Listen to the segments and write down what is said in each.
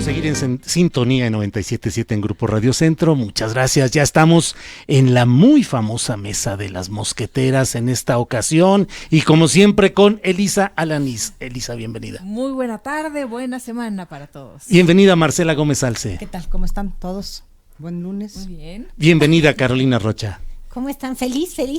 seguir en sintonía en 97.7 en Grupo Radio Centro. Muchas gracias. Ya estamos en la muy famosa mesa de las mosqueteras en esta ocasión y como siempre con Elisa Alanís. Elisa, bienvenida. Muy buena tarde, buena semana para todos. Bienvenida Marcela Gómez Alce. ¿Qué tal? ¿Cómo están todos? Buen lunes. Muy bien. Bienvenida Carolina Rocha. ¿Cómo están? ¿Feliz? Así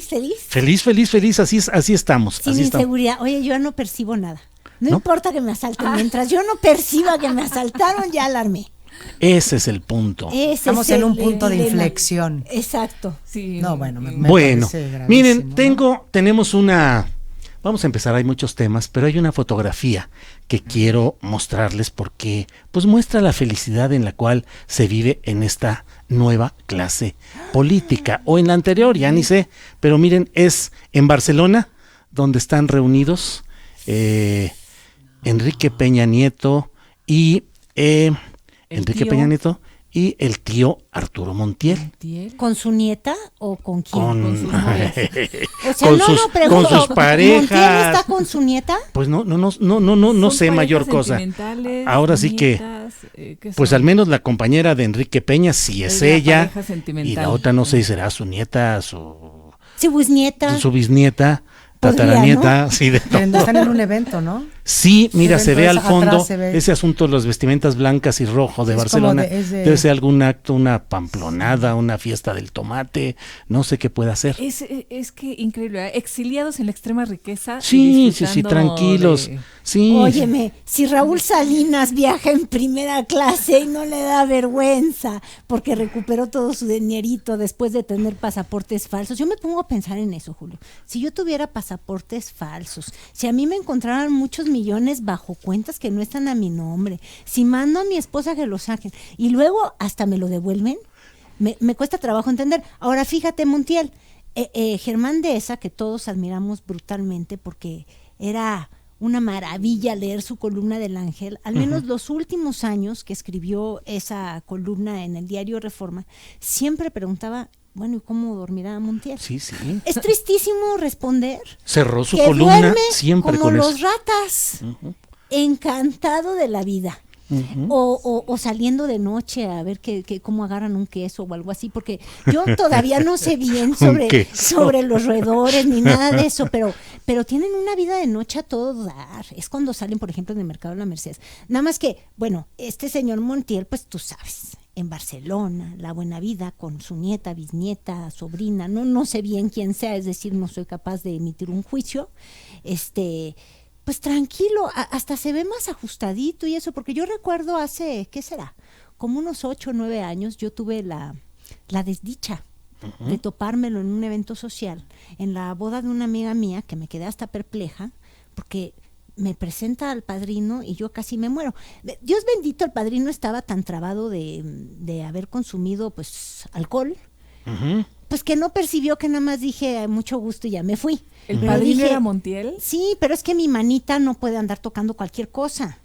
estamos. Sin así inseguridad. Estamos. Oye, yo ya no percibo nada. No importa que me asalten. Mientras yo no perciba que me asaltaron, ya alarmé. Ese es el punto. Estamos en un punto de inflexión. Exacto. Sí. No, bueno, bueno, miren, tenemos una... Vamos a empezar, hay muchos temas, pero hay una fotografía que quiero mostrarles porque pues muestra la felicidad en la cual se vive en esta nueva clase política, o en la anterior, ya ni sé, pero miren, es en Barcelona, donde están reunidos Enrique Peña Nieto y el tío Arturo Montiel. ¿Con su nieta o con quién? Con sus parejas. ¿Montiel está con su nieta? Pues no sé mayor cosa. Ahora sí que pues al menos la compañera de Enrique Peña sí es ella, y la otra no sé si será su nieta, su bisnieta, tataranieta, ¿no? Sí, de todo. Están en un evento, ¿no? Sí, mira, se ve al fondo ese asunto de las vestimentas blancas y rojo de Barcelona. Debe ser algún acto, una pamplonada, una fiesta del tomate, no sé qué pueda ser. Es que increíble, ¿eh? Exiliados en la extrema riqueza. Sí, tranquilos. Sí. Óyeme, si Raúl Salinas viaja en primera clase y no le da vergüenza porque recuperó todo su dinerito después de tener pasaportes falsos, yo me pongo a pensar en eso, Julio. Si yo tuviera pasaportes falsos, si a mí me encontraran muchos millones bajo cuentas que no están a mi nombre, si mando a mi esposa que los saquen y luego hasta me lo devuelven, me cuesta trabajo entender. Ahora fíjate, Montiel, Germán Dehesa, que todos admiramos brutalmente porque era una maravilla leer su columna del Ángel, al menos los últimos años que escribió esa columna en el diario Reforma, siempre preguntaba, bueno, ¿y cómo dormirá Montiel? Sí. Es tristísimo responder. Cerró su columna siempre como con los eso. Ratas, encantado de la vida. O saliendo de noche a ver cómo agarran un queso o algo así, porque yo todavía no sé bien sobre los roedores ni nada de eso, pero tienen una vida de noche a todo dar. Es cuando salen, por ejemplo, en el mercado de la Merced. Nada más que, bueno, este señor Montiel, pues tú sabes, en Barcelona, la buena vida con su nieta, bisnieta, sobrina, no sé bien quién sea, es decir, no soy capaz de emitir un juicio, pues tranquilo, hasta se ve más ajustadito y eso, porque yo recuerdo hace, ¿qué será? Como unos 8 o 9 años yo tuve la desdicha de topármelo en un evento social, en la boda de una amiga mía, que me quedé hasta perpleja, porque me presenta al padrino y yo casi me muero. Dios bendito, el padrino estaba tan trabado de haber consumido pues alcohol, pues que no percibió, que nada más dije mucho gusto y ya me fui. ¿El padrino era Montiel? Sí, pero es que mi manita no puede andar tocando cualquier cosa.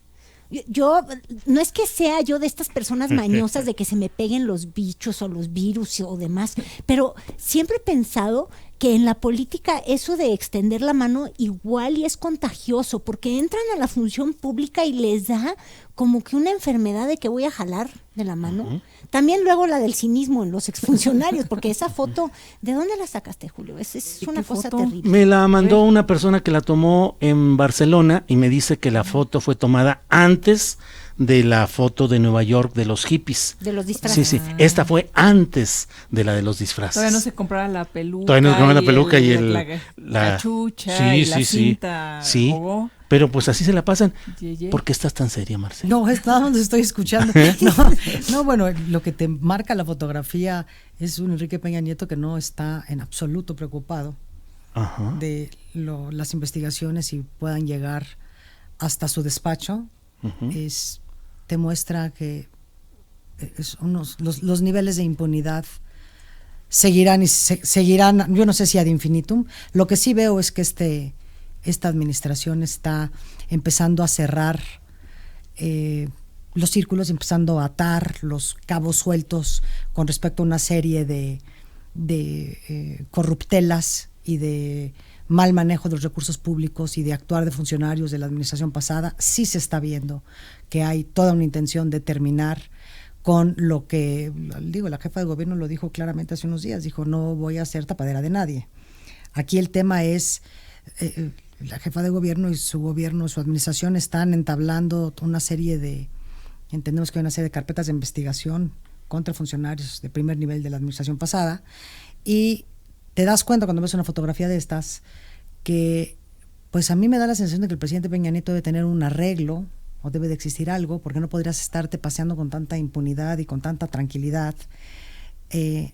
Yo no es que sea yo de estas personas mañosas de que se me peguen los bichos o los virus o demás, pero siempre he pensado que en la política eso de extender la mano igual y es contagioso, porque entran a la función pública y les da como que una enfermedad de que voy a jalar de la mano. También luego la del cinismo en los exfuncionarios, porque esa foto, ¿de dónde la sacaste, Julio? Es una cosa terrible. Me la mandó una persona que la tomó en Barcelona y me dice que la foto fue tomada antes de la foto de Nueva York de los hippies. De los disfraces. Sí, esta fue antes de la de los disfraces. Todavía no se compraba la peluca. Todavía no se compraba la peluca y la cachucha y la cinta. Sí, pero pues así se la pasan. ¿Por qué estás tan seria, Marcela? No, es nada más estoy escuchando. No, bueno, lo que te marca la fotografía es un Enrique Peña Nieto que no está en absoluto preocupado de las investigaciones y puedan llegar hasta su despacho. Te muestra que los niveles de impunidad seguirán y seguirán, yo no sé si ad infinitum. Lo que sí veo es que esta administración está empezando a cerrar los círculos, empezando a atar los cabos sueltos con respecto a una serie de corruptelas y de mal manejo de los recursos públicos y de actuar de funcionarios de la administración pasada, sí se está viendo que hay toda una intención de terminar con lo que, digo, la jefa de gobierno lo dijo claramente hace unos días, dijo, no voy a ser tapadera de nadie. Aquí el tema es, la jefa de gobierno y su gobierno, su administración están entablando una serie de, entendemos que hay una serie de carpetas de investigación contra funcionarios de primer nivel de la administración pasada, y te das cuenta cuando ves una fotografía de estas que, pues a mí me da la sensación de que el presidente Peña Nieto debe tener un arreglo o debe de existir algo, porque no podrías estarte paseando con tanta impunidad y con tanta tranquilidad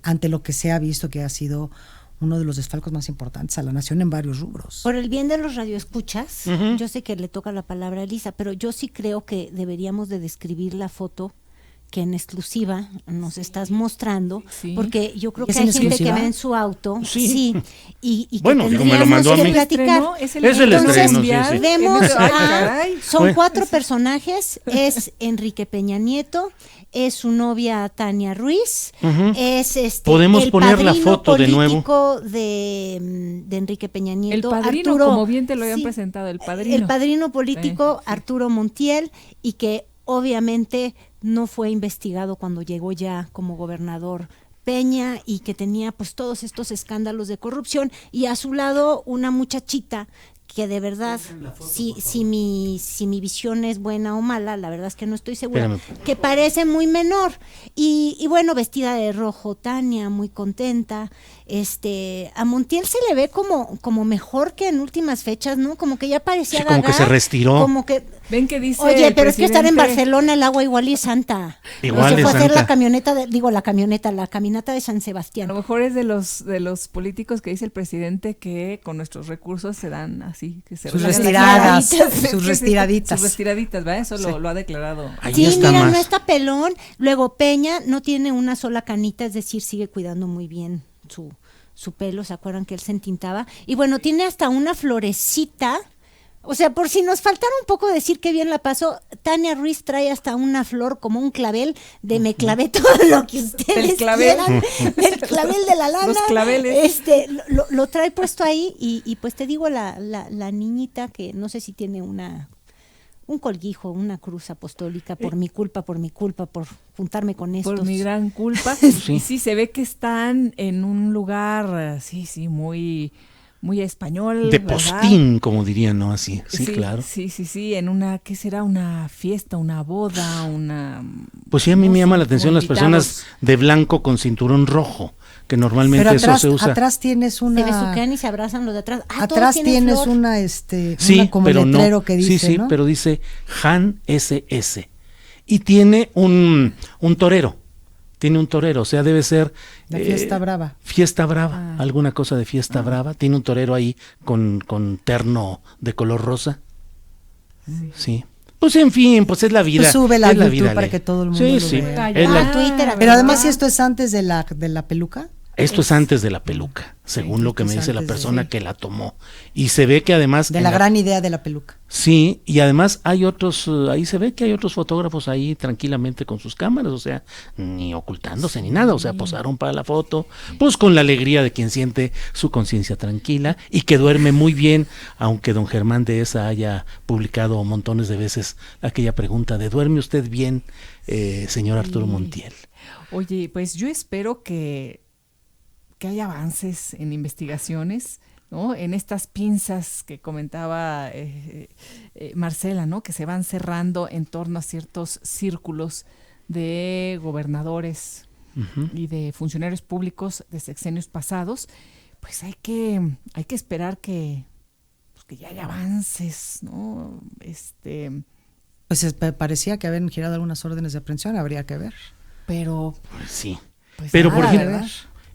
ante lo que se ha visto que ha sido uno de los desfalcos más importantes a la nación en varios rubros. Por el bien de los radioescuchas, yo sé que le toca la palabra a Elisa, pero yo sí creo que deberíamos de describir la foto que en exclusiva nos estás mostrando, porque yo creo que hay gente que va en su auto, y bueno, que me lo mandó a mí. platicar. Es el estreno, sí. Vemos son 4 personajes, es Enrique Peña Nieto, es su novia Tania Ruiz, es podemos el poner la foto de nuevo de Enrique Peña Nieto, el padrino, Arturo, como bien te lo habían presentado, el padrino político, Arturo Montiel, y que obviamente no fue investigado cuando llegó ya como gobernador Peña, y que tenía pues todos estos escándalos de corrupción, y a su lado una muchachita que de verdad, si mi visión es buena o mala, la verdad es que no estoy segura. Espérame. Que parece muy menor, y bueno, vestida de rojo, Tania, muy contenta. A Montiel se le ve como mejor que en últimas fechas, ¿no? Como que ya parecía como que se restiró. Como que, ven que dice, oye, pero es que estar en Barcelona el agua igual y es santa. Igual se fue es a hacer santa. la caminata de San Sebastián. A lo mejor es de los políticos que dice el presidente que con nuestros recursos se dan así, que se sus retiraditas, ¿verdad? Eso lo ha declarado. Sí, mira, no está pelón. Luego Peña no tiene una sola canita, es decir, sigue cuidando muy bien su pelo, ¿se acuerdan que él se entintaba? Y bueno, tiene hasta una florecita. O sea, por si nos faltara un poco decir qué bien la pasó, Tania Ruiz trae hasta una flor como un clavel de me clavé todo lo que ustedes quieran. El clavel de la lana. Los claveles. Lo trae puesto ahí, y pues te digo, la niñita que no sé si tiene un colguijo, una cruz apostólica, por mi culpa, por juntarme con estos. Por mi gran culpa. Y sí, se ve que están en un lugar, muy... muy español, de ¿verdad? postín, como dirían, ¿no? Así, sí, claro. Sí, en una, ¿qué será? Una fiesta, una boda, una... Pues sí, a mí me llama la atención las personas de blanco con cinturón rojo, que normalmente pero atrás, eso se usa. Atrás tienes una... Se besuquean y se abrazan los de atrás. Atrás tienes flor. Una como pero letrero no, que dice, sí, ¿no? pero dice Han SS. Y tiene un torero. Tiene un torero, o sea, debe ser... La fiesta brava. Fiesta brava, alguna cosa de fiesta brava. Tiene un torero ahí con terno de color rosa. Sí. Pues en fin, pues es la vida. Pues sube la YouTube vida, para que todo el mundo lo vea. Twitter. Pero además, si esto es antes de la peluca. Esto es antes de la peluca, según lo que me dice la persona que la tomó. Y se ve que además... De la gran idea de la peluca. Sí, y además hay otros, ahí se ve que hay otros fotógrafos ahí tranquilamente con sus cámaras, o sea, ni ocultándose ni nada, o sea, posaron para la foto, pues con la alegría de quien siente su conciencia tranquila y que duerme muy bien, aunque don Germán Dehesa haya publicado montones de veces aquella pregunta de ¿duerme usted bien, señor Arturo Montiel? Oye, pues yo espero que haya avances en investigaciones, ¿no? En estas pinzas que comentaba Marcela, ¿no? Que se van cerrando en torno a ciertos círculos de gobernadores y de funcionarios públicos de sexenios pasados. Pues hay que esperar que ya haya avances, ¿no? Pues parecía que habían girado algunas órdenes de aprehensión, habría que ver. Pero sí. Pues pero nada, por ejemplo, ¿verdad?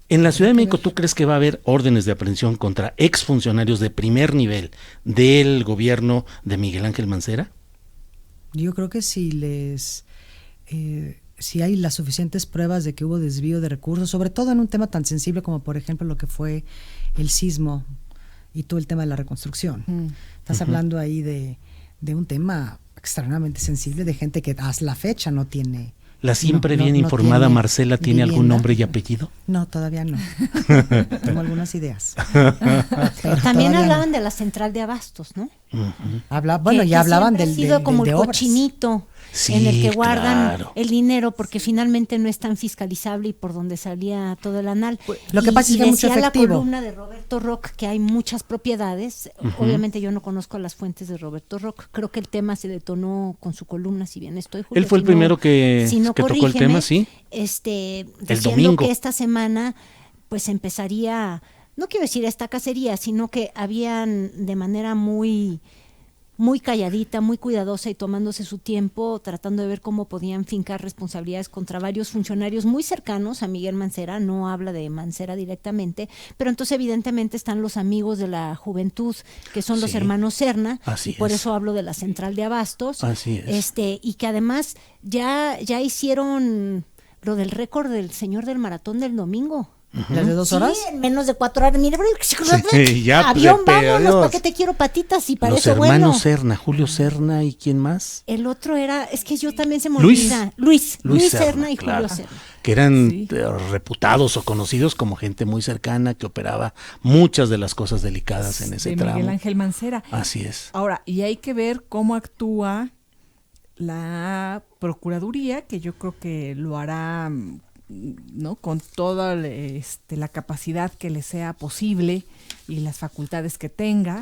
En la Ciudad de México, ¿tú crees que va a haber órdenes de aprehensión contra exfuncionarios de primer nivel del gobierno de Miguel Ángel Mancera? Yo creo que si hay las suficientes pruebas de que hubo desvío de recursos, sobre todo en un tema tan sensible como por ejemplo lo que fue el sismo y todo el tema de la reconstrucción. Estás hablando ahí de un tema extremadamente sensible, de gente que hasta la fecha no tiene ¿La siempre bien informada Marcela tiene algún nombre y apellido? No, todavía no. Tengo algunas ideas. También hablaban de la central de abastos, ¿no? Ya hablaban del sido como el cochinito en el que guardan el dinero, porque finalmente no es tan fiscalizable y por donde salía todo el anal. Lo que pasa es que hay mucho efectivo. La columna de Roberto Rock que hay muchas propiedades. Obviamente yo no conozco las fuentes de Roberto Rock. Creo que el tema se detonó con su columna, si bien estoy, Julio. Él fue el primero que tocó el tema, sí. Diciendo que esta semana pues empezaría, no quiero decir esta cacería, sino que habían de manera muy calladita, muy cuidadosa y tomándose su tiempo, tratando de ver cómo podían fincar responsabilidades contra varios funcionarios muy cercanos a Miguel Mancera. No habla de Mancera directamente, pero entonces evidentemente están los amigos de la juventud, que son los hermanos Serna, y por eso hablo de la central de abastos. Así es. Y que además ya hicieron lo del récord del señor del maratón del domingo. ¿Las de 2 horas? Sí, en menos de 4 horas. Mira, ya, avión, vámonos, ¿para qué te quiero patitas? Y para los eso, hermanos Serna, Julio Serna, ¿y quién más? El otro era, es que yo también se me olvida. Luis Serna y Julio Serna. Que eran reputados o conocidos como gente muy cercana que operaba muchas de las cosas delicadas en ese tramo. Miguel Ángel Mancera. Así es. Ahora, y hay que ver cómo actúa la Procuraduría, que yo creo que lo hará, ¿no?, con toda la capacidad que le sea posible y las facultades que tenga,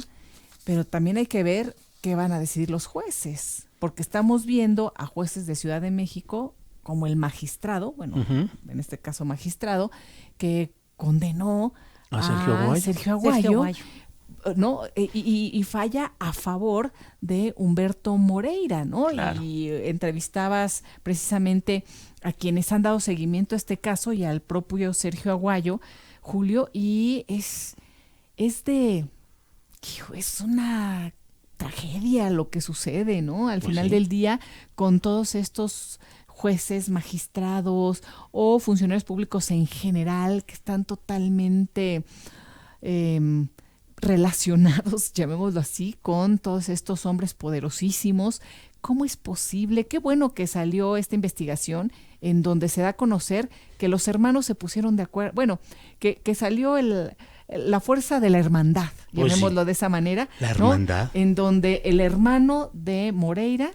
pero también hay que ver qué van a decidir los jueces, porque estamos viendo a jueces de Ciudad de México como el magistrado, en este caso magistrado, que condenó a Sergio Aguayo. ¿No? Y falla a favor de Humberto Moreira, ¿no? Claro. Y entrevistabas precisamente a quienes han dado seguimiento a este caso y al propio Sergio Aguayo, Julio, y es una tragedia lo que sucede, ¿no? Al final del día, con todos estos jueces, magistrados o funcionarios públicos en general que están totalmente relacionados, llamémoslo así, con todos estos hombres poderosísimos. ¿Cómo es posible? Qué bueno que salió esta investigación en donde se da a conocer que los hermanos se pusieron de acuerdo, que salió la fuerza de la hermandad, llamémoslo de esa manera. La hermandad. ¿No? En donde el hermano de Moreira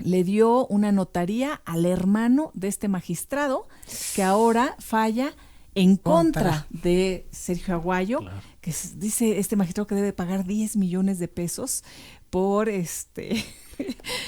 le dio una notaría al hermano de este magistrado que ahora falla en contra de Sergio Aguayo, que dice este magistrado que debe pagar 10 millones de pesos por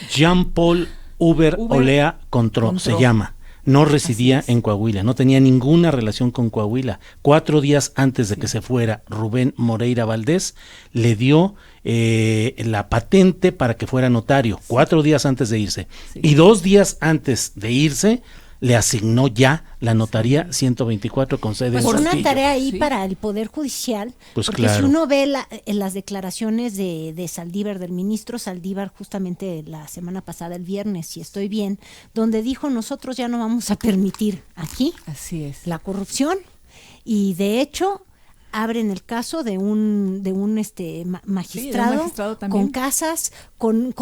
Jean-Paul Huber Olea Contró se llama. No residía en Coahuila, no tenía ninguna relación con Coahuila. 4 días antes de que se fuera Rubén Moreira Valdés, le dio la patente para que fuera notario, 4 días antes de irse. Y 2 días antes de irse, le asignó ya la notaría 124 con sede en Saltillo. Una tarea ahí para el Poder Judicial, porque si uno ve las declaraciones de Saldívar, del ministro Saldívar, justamente la semana pasada, el viernes, si estoy bien, donde dijo: nosotros ya no vamos a permitir aquí la corrupción, y de hecho abren el caso de un magistrado con casas, con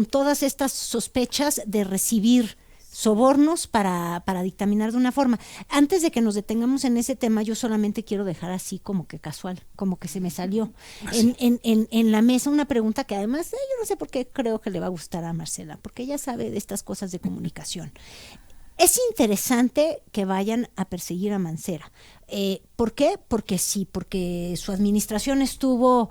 todas estas sospechas de recibir sobornos para dictaminar de una forma. Antes de que nos detengamos en ese tema, yo solamente quiero dejar así como que casual, como que se me salió en la mesa una pregunta que además yo no sé por qué creo que le va a gustar a Marcela, porque ella sabe de estas cosas de comunicación. Es interesante que vayan a perseguir a Mancera. ¿Por qué? Porque su administración estuvo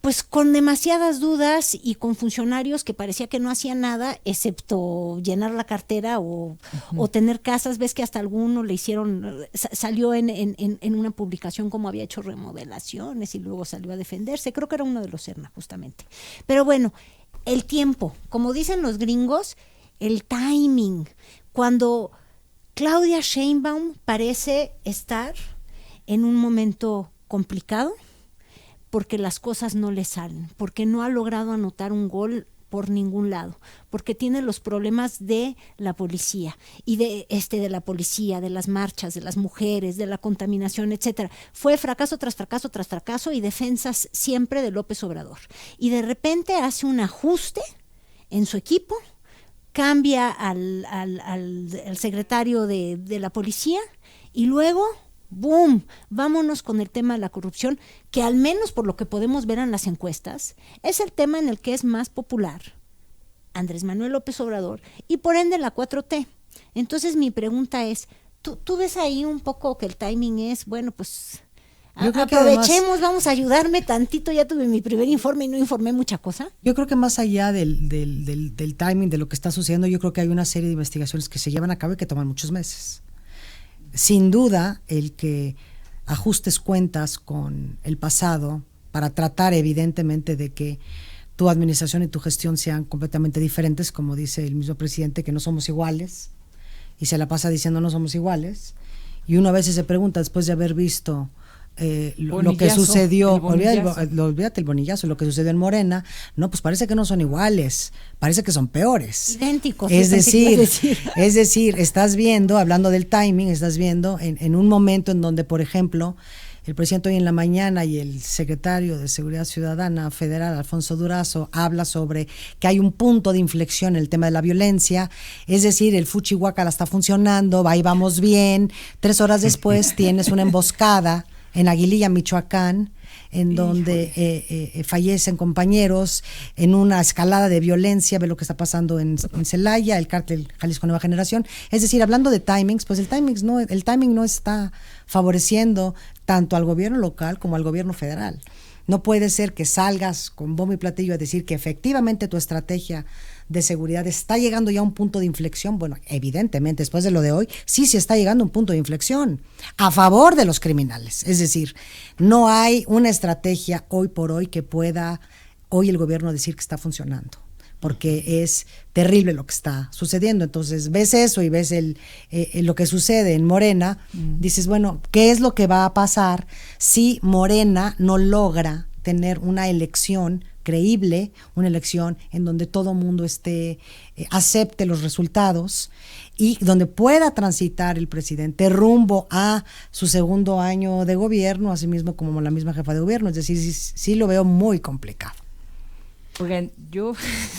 pues con demasiadas dudas y con funcionarios que parecía que no hacían nada excepto llenar la cartera o tener casas. Ves que hasta alguno le hicieron, salió en una publicación como había hecho remodelaciones y luego salió a defenderse. Creo que era uno de los Serna justamente. Pero bueno, el tiempo, como dicen los gringos, el timing. Cuando Claudia Sheinbaum parece estar en un momento complicado, porque las cosas no le salen, porque no ha logrado anotar un gol por ningún lado, porque tiene los problemas de la policía y de la policía, de las marchas, de las mujeres, de la contaminación, etcétera. Fue fracaso tras fracaso tras fracaso y defensas siempre de López Obrador. Y de repente hace un ajuste en su equipo cambia al secretario de la policía y luego, ¡boom!, vámonos con el tema de la corrupción, que al menos por lo que podemos ver en las encuestas, es el tema en el que es más popular Andrés Manuel López Obrador y por ende la 4T. Entonces mi pregunta es, ¿tú ves ahí un poco que el timing es, bueno, pues aprovechemos, además, vamos a ayudarme tantito, ya tuve mi primer informe y no informé mucha cosa? Yo creo que más allá del timing, de lo que está sucediendo, yo creo que hay una serie de investigaciones que se llevan a cabo y que toman muchos meses. Sin duda, el que ajustes cuentas con el pasado para tratar evidentemente de que tu administración y tu gestión sean completamente diferentes, como dice el mismo presidente, que no somos iguales, y se la pasa diciendo no somos iguales, y uno a veces se pregunta, después de haber visto lo que sucedió, olvídate el bonillazo, lo que sucedió en Morena, no, pues parece que no son iguales, parece que son peores. Idénticos. Es decir, estás viendo, hablando del timing, estás viendo en un momento en donde, por ejemplo, el presidente hoy en la mañana y el secretario de Seguridad Ciudadana Federal, Alfonso Durazo, habla sobre que hay un punto de inflexión en el tema de la violencia, es decir, el fuchihuacala está funcionando, ahí vamos bien, 3 horas después tienes una emboscada en Aguililla, Michoacán, en donde fallecen compañeros, en una escalada de violencia, ve lo que está pasando en Celaya, el cártel Jalisco Nueva Generación. Es decir, hablando de timings, pues el timing no está favoreciendo tanto al gobierno local como al gobierno federal. No puede ser que salgas con bombo y platillo a decir que efectivamente tu estrategia de seguridad está llegando ya a un punto de inflexión. Bueno, evidentemente, después de lo de hoy, sí se está llegando a un punto de inflexión a favor de los criminales. Es decir, no hay una estrategia hoy por hoy que pueda hoy el gobierno decir que está funcionando, porque es terrible lo que está sucediendo. Entonces ves eso y ves lo que sucede en Morena, dices, bueno, ¿qué es lo que va a pasar si Morena no logra tener una elección creíble, una elección en donde todo mundo acepte los resultados y donde pueda transitar el presidente rumbo a su segundo año de gobierno, así mismo como la misma jefa de gobierno? Es decir, sí lo veo muy complicado. Oigan, yo...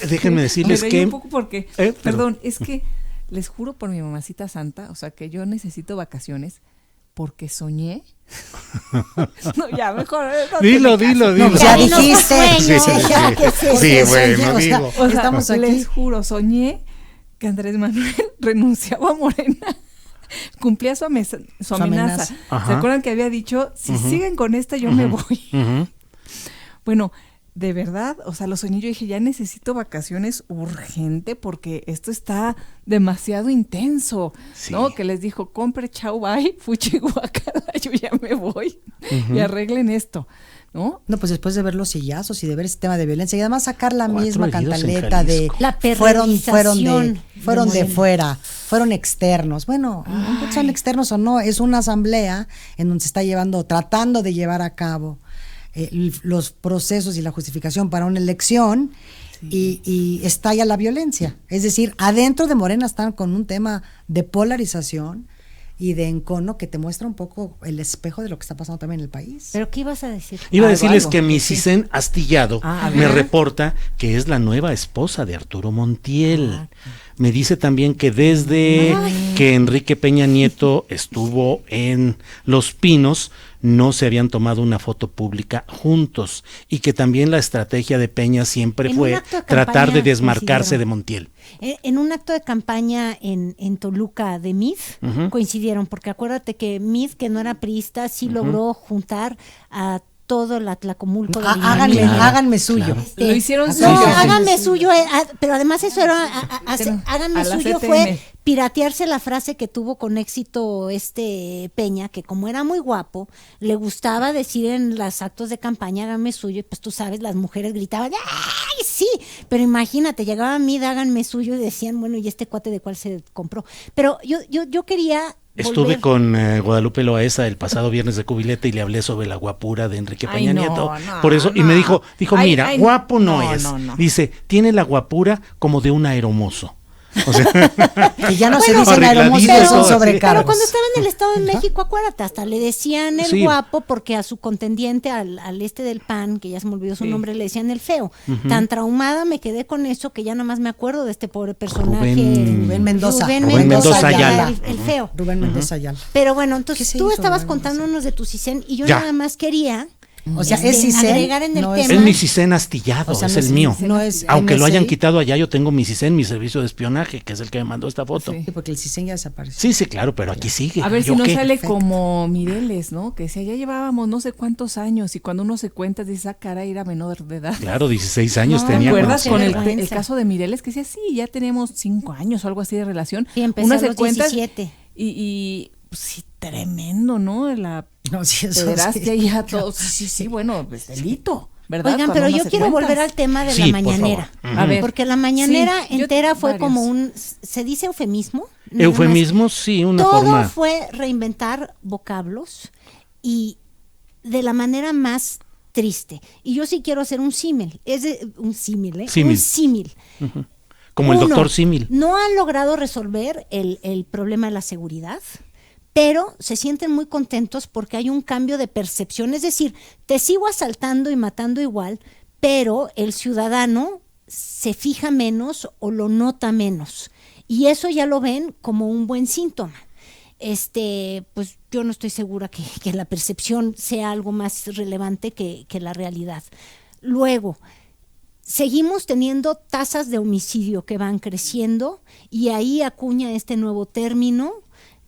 Déjenme decirles que... un poco porque, perdón, es que les juro por mi mamacita santa, o sea, que yo necesito vacaciones porque soñé. No, ya, mejor. Dilo. No, ya dijiste. Sí, bueno, digo. O sea, estamos aquí. Les juro, soñé que Andrés Manuel renunciaba a Morena. Cumplía su amenaza. ¿Se acuerdan que había dicho, si siguen con esta, yo me voy? Bueno, de verdad, o sea, lo soñé, yo dije, ya necesito vacaciones urgente porque esto está demasiado intenso, ¿no? Que les dijo, compre, chau, bye, fuchihuacala, yo ya me voy y arreglen esto, ¿no? No, pues después de ver los sillazos y de ver ese tema de violencia y además sacar la misma cantaleta de la fueron de fuera, fueron externos. Bueno, no son externos o no, es una asamblea en donde se está tratando de llevar a cabo los procesos y la justificación para una elección, y estalla la violencia. Es decir, adentro de Morena están con un tema de polarización y de encono que te muestra un poco el espejo de lo que está pasando también en el país. ¿Pero qué ibas a decir? Iba a decirles que mi Cicén Astillado me reporta que es la nueva esposa de Arturo Montiel. Me dice también que desde que Enrique Peña Nieto estuvo en Los Pinos, no se habían tomado una foto pública juntos, y que también la estrategia de Peña siempre fue tratar de desmarcarse de Montiel. En un acto de campaña en Toluca de MID coincidieron, porque acuérdate que MID, que no era priista, sí logró juntar a todo la Tlacomulco. Háganme suyo. Claro. Lo hicieron suyo. No, háganme suyo, pero además eso era, háganme suyo fue piratearse la frase que tuvo con éxito Peña, que como era muy guapo, le gustaba decir en los actos de campaña, háganme suyo, y pues tú sabes, las mujeres gritaban, ¡ay, sí! Pero imagínate, llegaba a mí, háganme suyo, y decían, bueno, ¿y este cuate de cuál se compró? Pero yo quería... Estuve con Guadalupe Loaesa el pasado viernes de Cubilete y le hablé sobre la guapura de Enrique Peña Nieto. Por eso, y me dijo, mira, guapo no es. Dice, tiene la guapura como de un aeromozo. O sea, que ya no se dicen aeromóviles, son sobrecargos. Pero cuando estaba en el Estado de México, acuérdate, hasta le decían el guapo, porque a su contendiente, al del PAN, que ya se me olvidó su nombre, le decían el feo. Tan traumada me quedé con eso que ya nada más me acuerdo de este pobre personaje. Rubén Mendoza. Rubén Mendoza Ayala. El feo. Rubén Mendoza Ayala. Pero bueno, entonces tú estabas contándonos de tu CISEN y yo nada más quería... O sea, es CISEN, agregar en el tema. Es mi CISEN astillado, o sea, es el mío. No es aunque MC. lo hayan quitado allá, yo tengo mi CISEN, mi servicio de espionaje, que es el que me mandó esta foto. Sí, porque el CISEN ya desapareció. Sí, claro, pero aquí sigue. A ver si no ¿qué? sale como Mireles, ¿no? Que si allá llevábamos no sé cuántos años y cuando uno se cuenta dice, esa cara era menor de edad. Claro, 16 años No, tenía. ¿Te acuerdas qué con el vergüenza. caso de Mireles que decía, sí, ya tenemos 5 años o algo así de relación? Sí, empecé Uno a se los cuenta 17. y pues, sí, tremendo, ¿no? No, sí, eso pederastia sí. ya todo. Sí, bueno, pues delito, ¿verdad? Oigan, Cuando pero uno yo se quiero cuenta. volver al tema de Sí, la por mañanera. favor. A ver. Porque la mañanera Sí, entera fue varios. como ¿se dice eufemismo? Nada Eufemismo, sí, una Todo forma. fue reinventar vocablos y de la manera más triste. Y yo sí quiero hacer un símil, un símil, ¿eh? Símil. Un símil. Como el Uno, doctor Símil. No han logrado resolver el problema de la seguridad, pero se sienten muy contentos porque hay un cambio de percepción. Es decir, te sigo asaltando y matando igual, pero el ciudadano se fija menos o lo nota menos. Y eso ya lo ven como un buen síntoma. Pues yo no estoy segura que la percepción sea algo más relevante que la realidad. Luego, seguimos teniendo tasas de homicidio que van creciendo y ahí acuña este nuevo término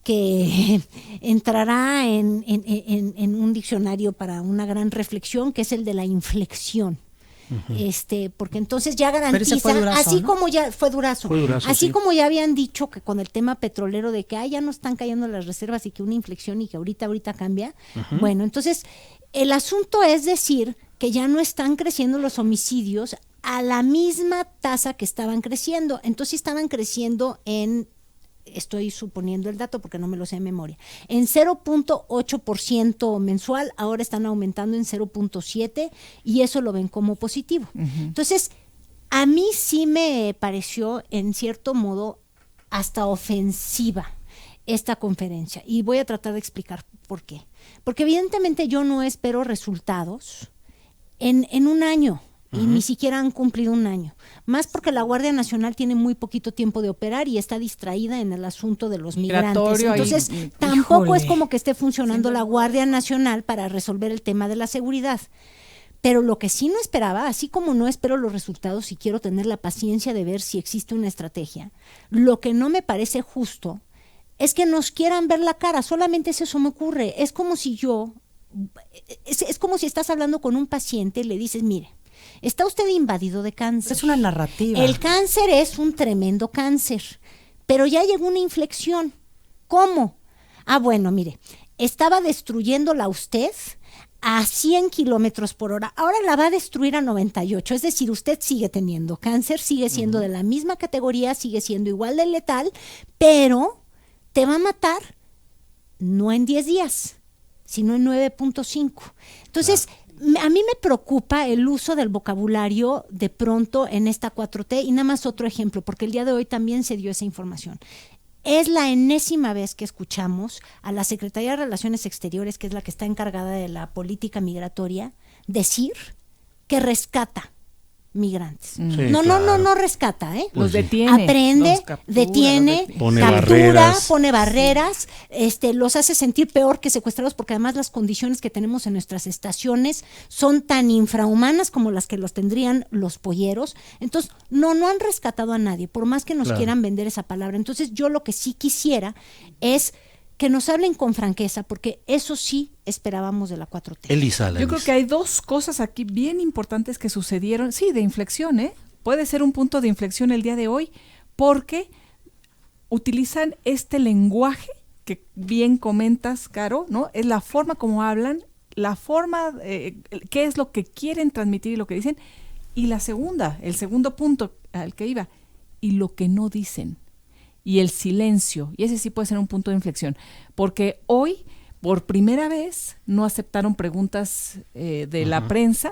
que entrará en un diccionario para una gran reflexión, que es el de la inflexión. Porque entonces ya garantiza, fue Durazo, así ¿no? como ya fue Durazo, así sí. como ya habían dicho que con el tema petrolero de que ya no están cayendo las reservas y que una inflexión y que ahorita cambia. Bueno, entonces el asunto es decir que ya no están creciendo los homicidios a la misma tasa que estaban creciendo. Entonces estaban creciendo estoy suponiendo el dato porque no me lo sé de memoria, en 0.8% mensual, ahora están aumentando en 0.7% y eso lo ven como positivo. Entonces, a mí sí me pareció en cierto modo hasta ofensiva esta conferencia y voy a tratar de explicar por qué. Porque evidentemente yo no espero resultados en un año. Y ni siquiera han cumplido un año. Más porque la Guardia Nacional tiene muy poquito tiempo de operar y está distraída en el asunto de los migrantes. Entonces, tampoco es como que esté funcionando la Guardia Nacional para resolver el tema de la seguridad. Pero lo que sí no esperaba, así como no espero los resultados y quiero tener la paciencia de ver si existe una estrategia, lo que no me parece justo es que nos quieran ver la cara. Solamente eso me ocurre. Es como si es como si estás hablando con un paciente y le dices, mire, está usted invadido de cáncer. Es una narrativa. El cáncer es un tremendo cáncer, pero ya llegó una inflexión. ¿Cómo? Bueno, mire, estaba destruyéndola usted a 100 kilómetros por hora. Ahora la va a destruir a 98. Es decir, usted sigue teniendo cáncer, sigue siendo de la misma categoría, sigue siendo igual de letal, pero te va a matar no en 10 días, sino en 9.5. Entonces, a mí me preocupa el uso del vocabulario de pronto en esta 4T y nada más otro ejemplo, porque el día de hoy también se dio esa información. Es la enésima vez que escuchamos a la Secretaría de Relaciones Exteriores, que es la que está encargada de la política migratoria, decir que rescata migrantes. Sí, no rescata, Los detiene. Aprende, los captura, detiene, Pone captura, barreras. pone barreras, los hace sentir peor que secuestrados, porque además las condiciones que tenemos en nuestras estaciones son tan infrahumanas como las que los tendrían los polleros. Entonces, no han rescatado a nadie, por más que nos quieran vender esa palabra. Entonces, yo lo que sí quisiera es que nos hablen con franqueza, porque eso sí esperábamos de la 4T. Elisa. Yo creo que hay dos cosas aquí bien importantes que sucedieron, sí, de inflexión, puede ser un punto de inflexión el día de hoy, porque utilizan este lenguaje que bien comentas, Caro, ¿no? Es la forma como hablan, la forma, qué es lo que quieren transmitir y lo que dicen, y el segundo punto al que iba, y lo que no dicen. Y el silencio, y ese sí puede ser un punto de inflexión, porque hoy, por primera vez, no aceptaron preguntas de la prensa,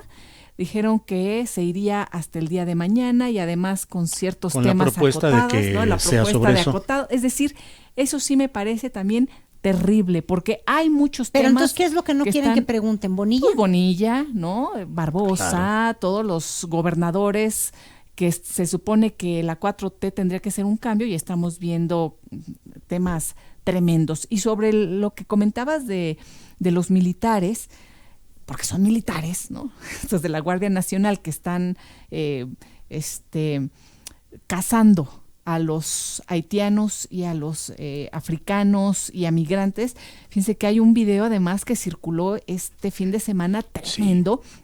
dijeron que se iría hasta el día de mañana y además con ciertos con temas la propuesta acotados, de que ¿no? La sea propuesta sobre de eso. acotado. Es decir, eso sí me parece también terrible, porque hay muchos Pero temas. entonces, ¿qué es lo que no quieren que pregunten? ¿Bonilla? Pues Bonilla, ¿no? Barbosa, claro. Todos los gobernadores que se supone que la 4T tendría que ser un cambio y estamos viendo temas tremendos. Y sobre lo que comentabas de los militares, porque son militares, ¿no? Estos de la Guardia Nacional que están cazando a los haitianos y a los africanos y a migrantes. Fíjense que hay un video además que circuló este fin de semana tremendo, sí,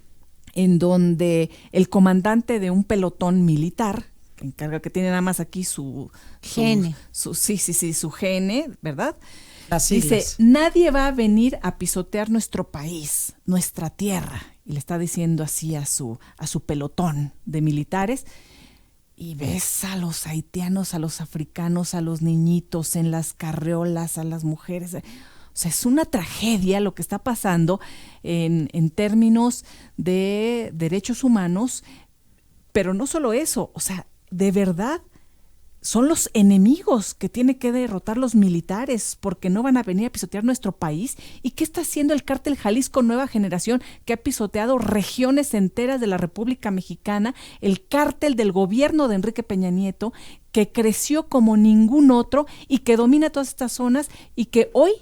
en donde el comandante de un pelotón militar, que tiene nada más aquí su gene, su gene, ¿verdad? Dice, nadie va a venir a pisotear nuestro país, nuestra tierra. Y le está diciendo así a su pelotón de militares. Y ves a los haitianos, a los africanos, a los niñitos en las carriolas, a las mujeres. O sea, es una tragedia lo que está pasando en términos de derechos humanos, pero no solo eso, o sea, de verdad son los enemigos que tienen que derrotar los militares porque no van a venir a pisotear nuestro país. ¿Y qué está haciendo el cártel Jalisco Nueva Generación, que ha pisoteado regiones enteras de la República Mexicana? El cártel del gobierno de Enrique Peña Nieto, que creció como ningún otro y que domina todas estas zonas y que hoy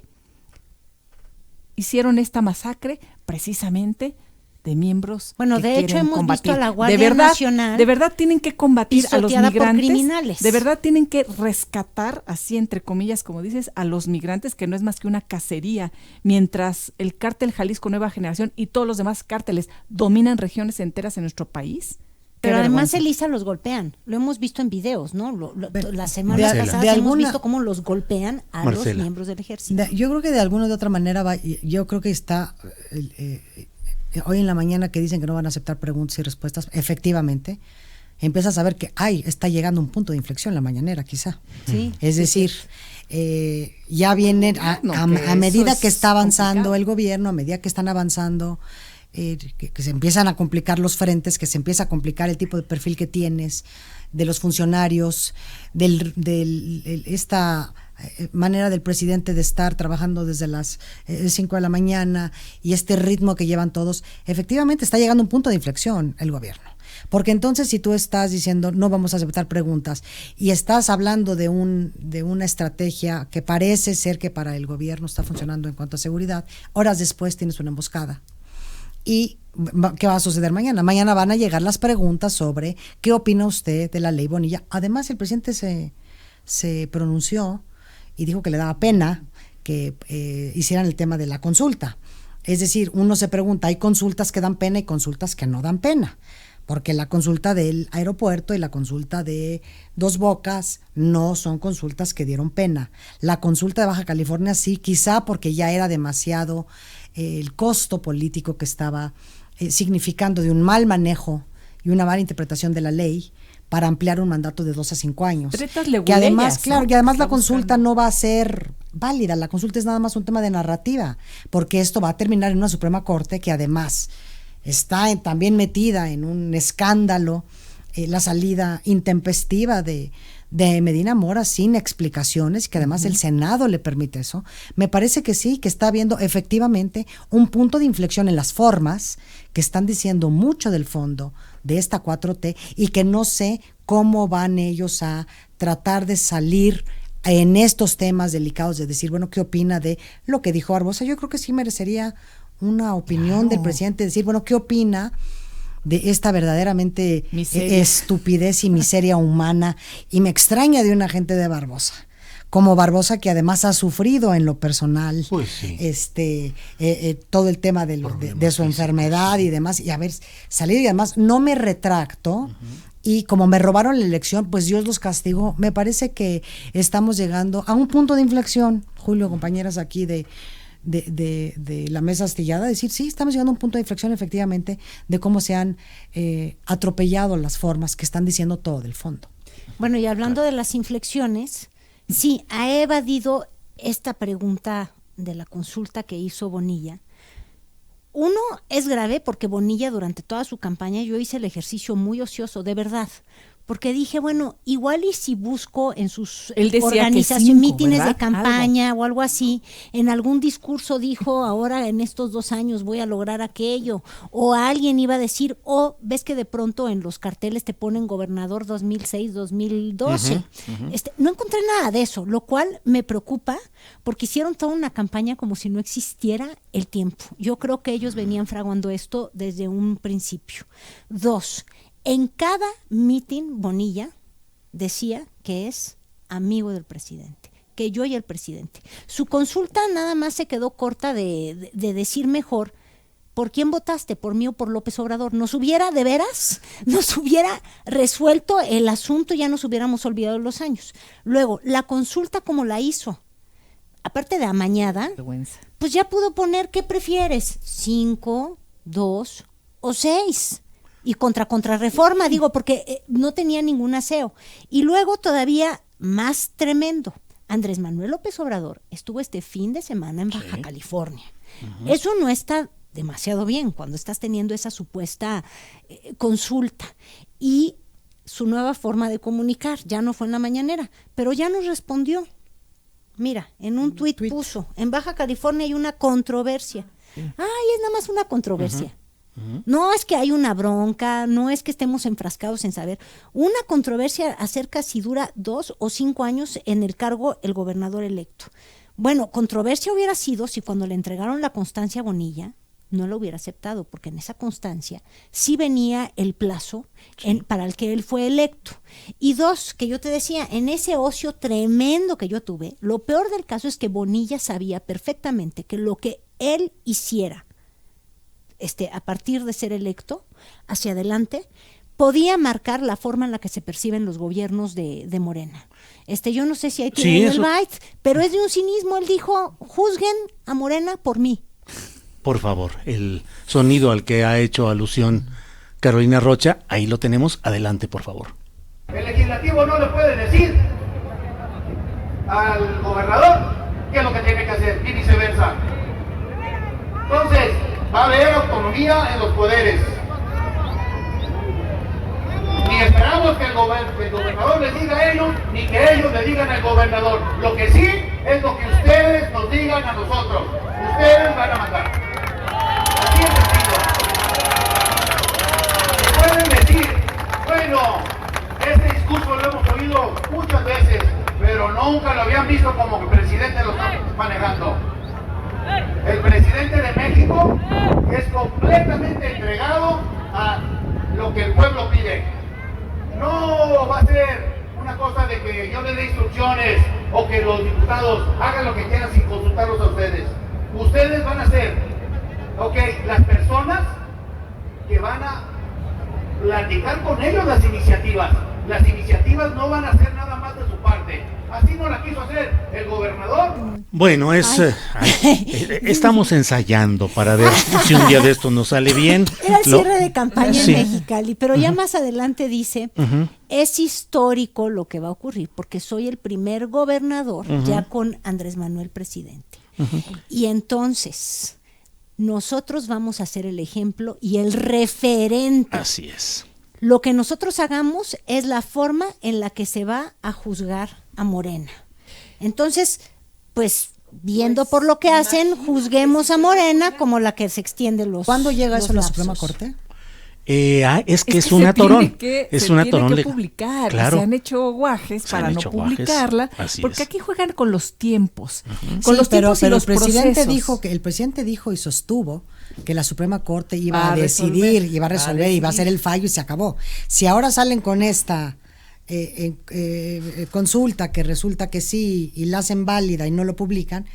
hicieron esta masacre precisamente de miembros. Bueno, que de hecho hemos combatir. visto a la Guardia Nacional. De verdad tienen que combatir a los migrantes. Criminales. De verdad tienen que rescatar, así entre comillas, como dices, a los migrantes, que no es más que una cacería, mientras el cártel Jalisco Nueva Generación y todos los demás cárteles dominan regiones enteras en nuestro país. Pero además, Elisa, los golpean. Lo hemos visto en videos, ¿no? Las semanas pasadas hemos visto cómo los golpean a los miembros del ejército. Yo creo que de alguna u otra manera yo creo que está hoy en la mañana que dicen que no van a aceptar preguntas y respuestas, efectivamente, empiezas a ver que está llegando un punto de inflexión la mañanera, quizá. Sí, es decir, ya vienen a medida que está avanzando el gobierno, a medida que están avanzando, que se empiezan a complicar los frentes, que se empieza a complicar el tipo de perfil que tienes, de los funcionarios, esta manera del presidente de estar trabajando desde las 5 de la mañana y este ritmo que llevan todos, efectivamente está llegando a un punto de inflexión el gobierno. Porque entonces si tú estás diciendo no vamos a aceptar preguntas y estás hablando de una estrategia que parece ser que para el gobierno está funcionando en cuanto a seguridad, horas después tienes una emboscada. ¿Y qué va a suceder mañana? Mañana van a llegar las preguntas sobre qué opina usted de la ley Bonilla. Además, el presidente se pronunció y dijo que le daba pena que hicieran el tema de la consulta. Es decir, uno se pregunta, hay consultas que dan pena y consultas que no dan pena, porque la consulta del aeropuerto y la consulta de Dos Bocas no son consultas que dieron pena. La consulta de Baja California sí, quizá porque ya era demasiado el costo político que estaba significando de un mal manejo y una mala interpretación de la ley para ampliar un mandato de 2 a 5 años. Que además, claro, y además la consulta no va a ser válida, la consulta es nada más un tema de narrativa, porque esto va a terminar en una Suprema Corte que además está también metida en un escándalo, la salida intempestiva de Medina Mora sin explicaciones, que además el Senado le permite eso. Me parece que sí, que está habiendo efectivamente un punto de inflexión en las formas que están diciendo mucho del fondo de esta 4T y que no sé cómo van ellos a tratar de salir en estos temas delicados, de decir, bueno, ¿qué opina de lo que dijo Barbosa? Yo creo que sí merecería una opinión del presidente, decir, bueno, ¿qué opina de esta verdaderamente estupidez y miseria humana? Y me extraña de un agente de Barbosa, como Barbosa, que además ha sufrido en lo personal pues sí, todo el tema de su enfermedad y demás, y haber salido, y además no me retracto, y como me robaron la elección, pues Dios los castigó. Me parece que estamos llegando a un punto de inflexión, Julio, compañeras aquí de la mesa astillada, decir, sí, estamos llegando a un punto de inflexión efectivamente de cómo se han atropellado las formas que están diciendo todo del fondo. Bueno, y hablando de las inflexiones, sí, ha evadido esta pregunta de la consulta que hizo Bonilla, Uno, es grave porque Bonilla durante toda su campaña, yo hice el ejercicio muy ocioso, de verdad. Porque dije, bueno, igual y si busco en sus organizaciones, mítines, ¿verdad?, de campaña o algo así, en algún discurso dijo, ahora en estos 2 años voy a lograr aquello, o alguien iba a decir, ves que de pronto en los carteles te ponen gobernador 2006, 2012. No encontré nada de eso, lo cual me preocupa porque hicieron toda una campaña como si no existiera el tiempo. Yo creo que ellos venían fraguando esto desde un principio. 2, en cada mitin Bonilla decía que es amigo del presidente, que yo y el presidente. Su consulta nada más se quedó corta de decir mejor, ¿por quién votaste? ¿Por mí o por López Obrador? Nos hubiera resuelto el asunto, ya nos hubiéramos olvidado los años. Luego, la consulta como la hizo, aparte de amañada, pues ya pudo poner, ¿qué prefieres? 5, 2 o 6. Y contrarreforma, digo, porque no tenía ningún aseo. Y luego todavía más tremendo, Andrés Manuel López Obrador estuvo este fin de semana en Baja California. Eso no está demasiado bien cuando estás teniendo esa supuesta consulta. Y su nueva forma de comunicar, ya no fue en la mañanera, pero ya nos respondió. Mira, en un tuit puso, en Baja California hay una controversia. Ay, es nada más una controversia. No es que hay una bronca, no es que estemos enfrascados en saber. Una controversia acerca si dura 2 o 5 años en el cargo el gobernador electo. Bueno, controversia hubiera sido si cuando le entregaron la constancia a Bonilla no lo hubiera aceptado, porque en esa constancia sí venía el plazo para el que él fue electo. Y 2, que yo te decía, en ese ocio tremendo que yo tuve, lo peor del caso es que Bonilla sabía perfectamente que lo que él hiciera a partir de ser electo, hacia adelante, podía marcar la forma en la que se perciben los gobiernos de Morena. Yo no sé si hay que el byte, pero es de un cinismo. Él dijo, juzguen a Morena por mí. Por favor, el sonido al que ha hecho alusión Carolina Rocha, ahí lo tenemos. Adelante, por favor. El legislativo no le puede decir al gobernador qué es lo que tiene que hacer, y viceversa. Entonces, va a haber autonomía en los poderes. Ni esperamos que el gobernador les diga a ellos, ni que ellos le digan al gobernador. Lo que sí es lo que ustedes nos digan a nosotros. Ustedes van a mandar. Así es sencillo. Pueden decir, bueno, este discurso lo hemos oído muchas veces, pero nunca lo habían visto como que el presidente lo está manejando. El presidente de México es completamente entregado a lo que el pueblo pide. No va a ser una cosa de que yo le dé instrucciones o que los diputados hagan lo que quieran sin consultarlos a ustedes. Ustedes van a ser, las personas que van a platicar con ellos las iniciativas. Las iniciativas no van a hacer nada más de su parte. Así no la quiso hacer el gobernador. Bueno, estamos ensayando para ver si un día de esto nos sale bien. Era el cierre de campaña en Mexicali, pero ya más adelante dice, es histórico lo que va a ocurrir, porque soy el primer gobernador ya con Andrés Manuel presidente. Y entonces, nosotros vamos a ser el ejemplo y el referente. Así es. Lo que nosotros hagamos es la forma en la que se va a juzgar a Morena. Entonces, pues, viendo por lo que hacen, juzguemos a Morena como la que se extiende los ¿Cuándo llega eso a la lapsos. Suprema Corte? Es que es un atorón. Es un atorón. Tiene que publicar. Claro. Se han hecho guajes para no publicarla, porque aquí juegan con los tiempos. Con los tiempos pero y los el presidente procesos. el presidente dijo y sostuvo que la Suprema Corte iba a decidir, iba a resolver, iba a hacer el fallo y se acabó. Si ahora salen con esta consulta que resulta que sí y la hacen válida y no lo publican,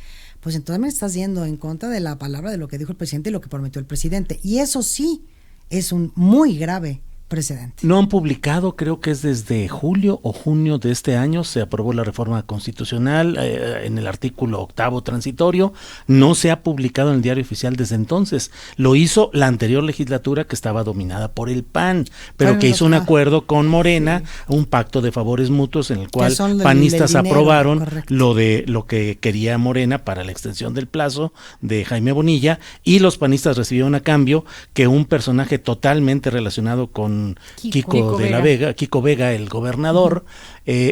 pues entonces me estás yendo en contra de la palabra de lo que dijo el presidente y lo que prometió el presidente. Y eso sí es un muy grave precedente. No han publicado, creo que es desde julio o junio de este año, se aprobó la reforma constitucional en el artículo 8º transitorio, no se ha publicado en el Diario Oficial desde entonces. Lo hizo la anterior legislatura, que estaba dominada por el PAN, pero que hizo un acuerdo con Morena, un pacto de favores mutuos en el cual panistas aprobaron lo que quería Morena para la extensión del plazo de Jaime Bonilla, y los panistas recibieron a cambio que un personaje totalmente relacionado con Kiko Vega, el gobernador,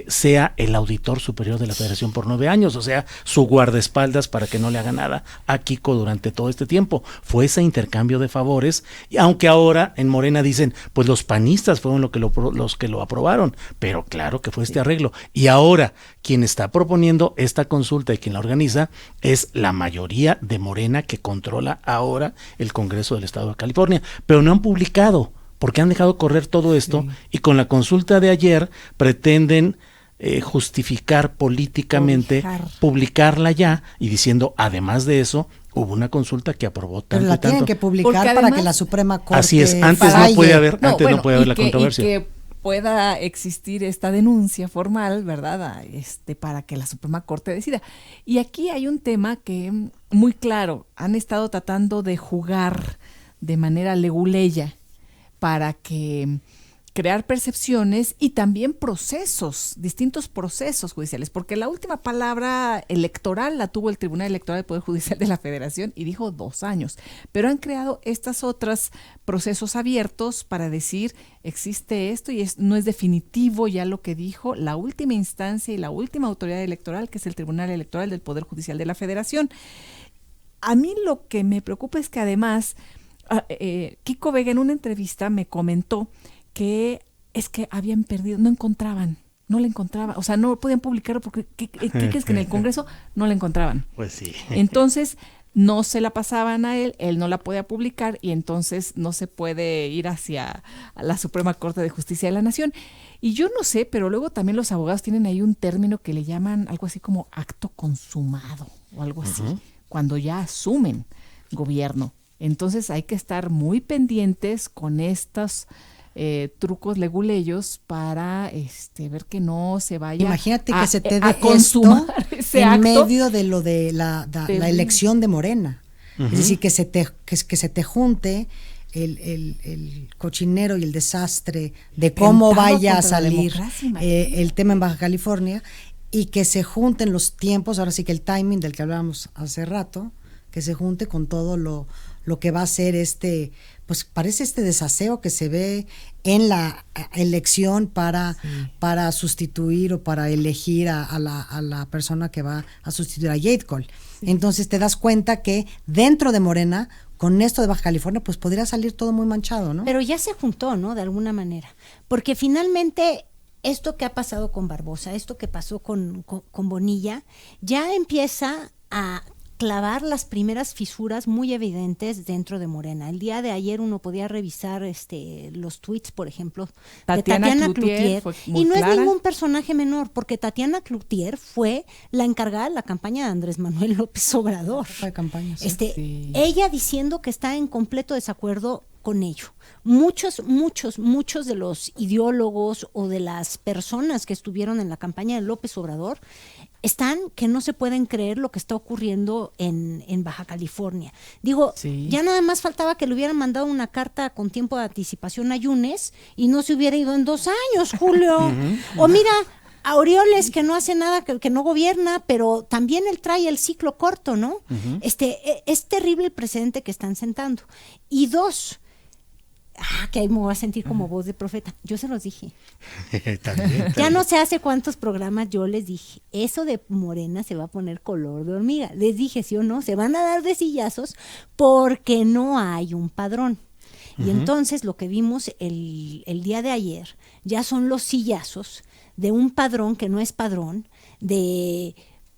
sea el auditor superior de la Federación por 9 años, o sea, su guardaespaldas para que no le haga nada a Kiko durante todo este tiempo. Fue ese intercambio de favores, y aunque ahora en Morena dicen, pues los panistas fueron los que lo aprobaron, pero claro que fue este arreglo. Y ahora, quien está proponiendo esta consulta y quien la organiza es la mayoría de Morena, que controla ahora el Congreso del Estado de California, pero no han publicado, porque han dejado correr todo esto, y con la consulta de ayer pretenden justificar políticamente, publicarla ya, y diciendo, además de eso, hubo una consulta que aprobó tanto. Pero la tienen que publicar además, para que la Suprema Corte así es, antes falle. no puede haber, no puede haber la controversia. Y que pueda existir esta denuncia formal, ¿verdad? Para que la Suprema Corte decida. Y aquí hay un tema que muy claro, han estado tratando de jugar de manera leguleya para que crear percepciones y también procesos, distintos procesos judiciales, porque la última palabra electoral la tuvo el Tribunal Electoral del Poder Judicial de la Federación y dijo 2 años, pero han creado estos otros procesos abiertos para decir, existe esto y no es definitivo ya lo que dijo la última instancia y la última autoridad electoral, que es el Tribunal Electoral del Poder Judicial de la Federación. A mí lo que me preocupa es que además Kiko Vega en una entrevista me comentó que es que habían perdido, no la encontraban, o sea, no podían publicarlo porque ¿qué crees que en el Congreso no la encontraban? Pues sí. Entonces no se la pasaban a él no la podía publicar y entonces no se puede ir hacia la Suprema Corte de Justicia de la Nación. Y yo no sé, pero luego también los abogados tienen ahí un término que le llaman algo así como acto consumado o algo así, cuando ya asumen gobierno. Entonces hay que estar muy pendientes con estos trucos leguleyos para ver que no se vaya Imagínate que se te a consumar ese en acto medio de lo de la elección de Morena. Es decir, que se te junte el cochinero y el desastre de cómo vaya a salir el tema en Baja California, y que se junten los tiempos, ahora sí que el timing del que hablábamos hace rato, que se junte con todo lo que va a ser pues parece desaseo que se ve en la elección para sustituir o para elegir a la persona que va a sustituir a Jade Cole. Sí. Entonces te das cuenta que dentro de Morena, con esto de Baja California, pues podría salir todo muy manchado, ¿no? Pero ya se juntó, ¿no? De alguna manera. Porque finalmente esto que ha pasado con Barbosa, esto que pasó con Bonilla, ya empieza a clavar las primeras fisuras muy evidentes dentro de Morena. El día de ayer uno podía revisar los tweets, por ejemplo, de Tatiana Cloutier, y no clara. Es ningún personaje menor, porque Tatiana Cloutier fue la encargada de la campaña de Andrés Manuel López Obrador. Fue campaña, sí. Ella diciendo que está en completo desacuerdo con ello. Muchos de los ideólogos o de las personas que estuvieron en la campaña de López Obrador están que no se pueden creer lo que está ocurriendo en Baja California. Digo, ya nada más faltaba que le hubieran mandado una carta con tiempo de anticipación a Yunes y no se hubiera ido en 2 años, Julio. O mira, a Orioles, que no hace nada, que no gobierna, pero también él trae el ciclo corto, ¿no? Es terrible el precedente que están sentando. Y 2, que ahí me voy a sentir como voz de profeta. Yo se los dije. También. Ya no sé hace cuántos programas yo les dije, eso de Morena se va a poner color de hormiga. Les dije, ¿sí o no? Se van a dar de sillazos porque no hay un padrón. Y entonces lo que vimos el día de ayer ya son los sillazos de un padrón que no es padrón, de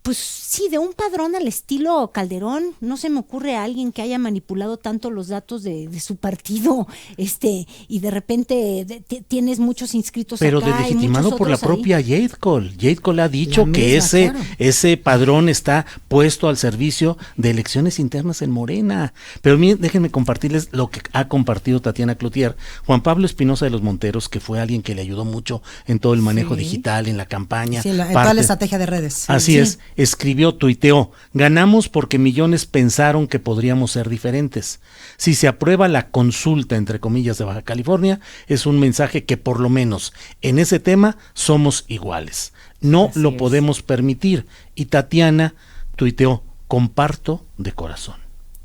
pues sí, de un padrón al estilo Calderón. No se me ocurre a alguien que haya manipulado tanto los datos de su partido, y de repente tienes muchos inscritos pero acá. Pero legitimado por la propia Jade Cole. Jade Cole ha dicho que ese padrón está puesto al servicio de elecciones internas en Morena. Pero miren, déjenme compartirles lo que ha compartido Tatiana Cloutier. Juan Pablo Espinosa de los Monteros, que fue alguien que le ayudó mucho en todo el manejo digital, en la campaña. Sí, en toda la estrategia de redes. Así es. Escribió, tuiteó: ganamos porque millones pensaron que podríamos ser diferentes. Si se aprueba la consulta, entre comillas, de Baja California, es un mensaje que por lo menos en ese tema somos iguales. No lo podemos permitir. Y Tatiana tuiteó: comparto de corazón.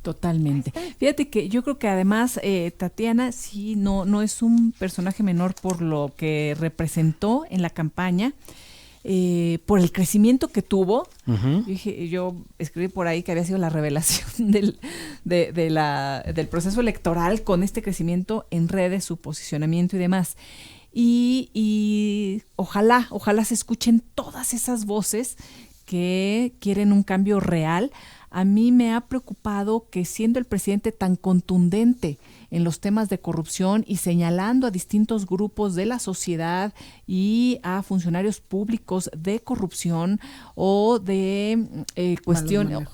Totalmente. Fíjate que yo creo que además Tatiana sí no es un personaje menor por lo que representó en la campaña. Por el crecimiento que tuvo. Yo escribí por ahí que había sido la revelación del proceso electoral, con este crecimiento en redes, su posicionamiento y demás. Y ojalá se escuchen todas esas voces que quieren un cambio real. A mí me ha preocupado que, siendo el presidente tan contundente en los temas de corrupción y señalando a distintos grupos de la sociedad y a funcionarios públicos de corrupción o de cuestiones,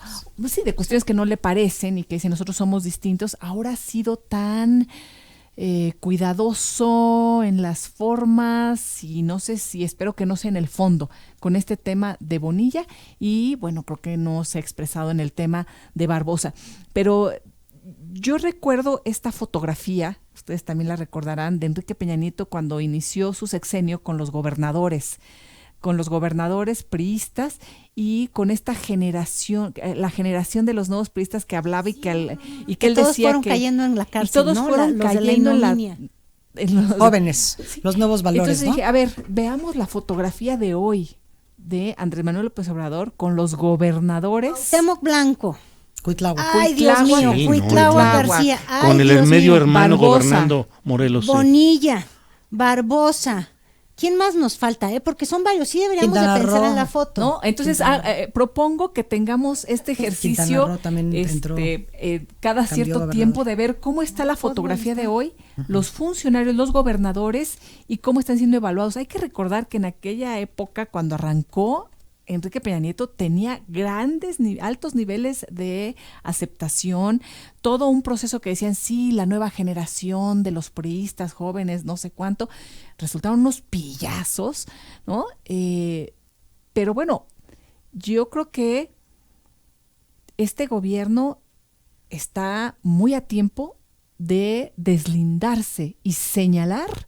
de cuestiones que no le parecen y que si nosotros somos distintos, ahora ha sido tan cuidadoso en las formas y no sé si, espero que no sea en el fondo, con este tema de Bonilla, y bueno, creo que no se ha expresado en el tema de Barbosa. Pero yo recuerdo esta fotografía, ustedes también la recordarán, de Enrique Peña Nieto cuando inició su sexenio con los gobernadores priistas y con esta generación, la generación de los nuevos priistas que hablaba y que él todos decía fueron que cayendo en la cárcel, todos ¿no? fueron cayendo en los jóvenes, los nuevos valores. Entonces dije, a ver, veamos la fotografía de hoy de Andrés Manuel López Obrador con los gobernadores. Cuauhtémoc Blanco. Cuitláhuac. Ay, Dios mío, Cuitláhuac García. Ay, con el Dios medio mío. hermano Barbosa, gobernando Morelos. Bonilla, Barbosa. ¿Quién más nos falta? Porque son varios. Sí deberíamos de pensar en la foto. ¿No? Entonces propongo que tengamos este ejercicio cada cierto tiempo de ver cómo está la fotografía de hoy, los funcionarios, los gobernadores y cómo están siendo evaluados. Hay que recordar que en aquella época, cuando arrancó, Enrique Peña Nieto tenía altos niveles de aceptación, todo un proceso que decían, sí, la nueva generación de los priistas jóvenes, no sé cuánto, resultaron unos pillazos, ¿no? Pero bueno, yo creo que este gobierno está muy a tiempo de deslindarse y señalar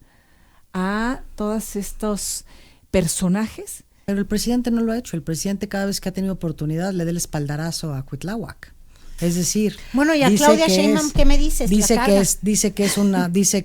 a todos estos personajes. Pero el presidente no lo ha hecho. El presidente, cada vez que ha tenido oportunidad, le da el espaldarazo a Cuitláhuac. Es decir, bueno, y a Claudia Sheinbaum, ¿qué me dices? Dice que